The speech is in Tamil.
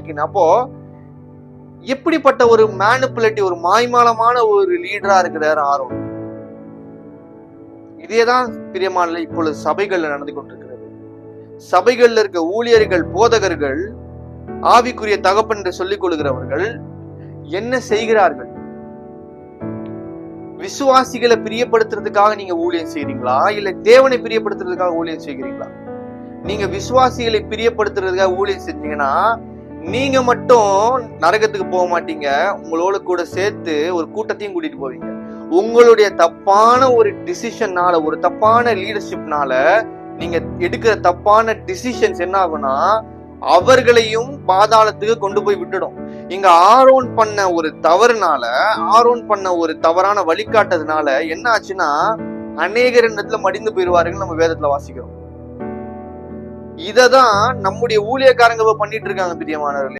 நீக்கின. அப்போ எப்படிப்பட்ட ஒரு மேனிபுலேட்டிவ், ஒரு மாய்மாலமான ஒரு லீடரா இருக்கிறார் ஆரோன். இதேதான் பிரியமான இப்பொழுது சபைகள்ல நடந்து கொண்டிருக்கிறது. சபைகள்ல இருக்க ஊழியர்கள், போதகர்கள், ஆவிக்குரிய தகப்பன் என்று சொல்லிக் கொள்கிறவர்கள் என்ன செய்கிறார்கள்? விசுவாசிகளை பிரியப்படுத்துறதுக்காக நீங்க ஊழியம் செய்றீங்களா, இல்ல தேவனை பிரியப்படுத்துறதுக்காக ஊழியம் செய்கிறீங்களா? நீங்க விசுவாசிகளை பிரியப்படுத்துறதுக்காக ஊழியம் செஞ்சீங்கன்னா நீங்க மட்டும் நரகத்துக்கு போக மாட்டீங்க, உங்களோட கூட சேர்த்து ஒரு கூட்டத்தையும் கூட்டிட்டு போவீங்க. உங்களுடைய தப்பான ஒரு டிசிஷன்னால, ஒரு தப்பான லீடர்ஷிப்னால நீங்க எடுக்கிற தப்பான டிசிஷன்ஸ் என்ன ஆகும்னா அவர்களையும் பாதாளத்துக்கு கொண்டு போய் விட்டுடும். இங்க ஆரோன் பண்ண ஒரு தவறுனால, ஆரோன் பண்ண ஒரு தவறான வழிகாட்டதுனால என்ன ஆச்சுன்னா அநேகர் இடத்துல மடிந்து போயிருவாருன்னு நம்ம வேதத்துல வாசிக்கிறோம். இததான் நம்முடைய ஊழியக்காரங்க பண்ணிட்டு இருக்காங்க பிரியமானவர்களே.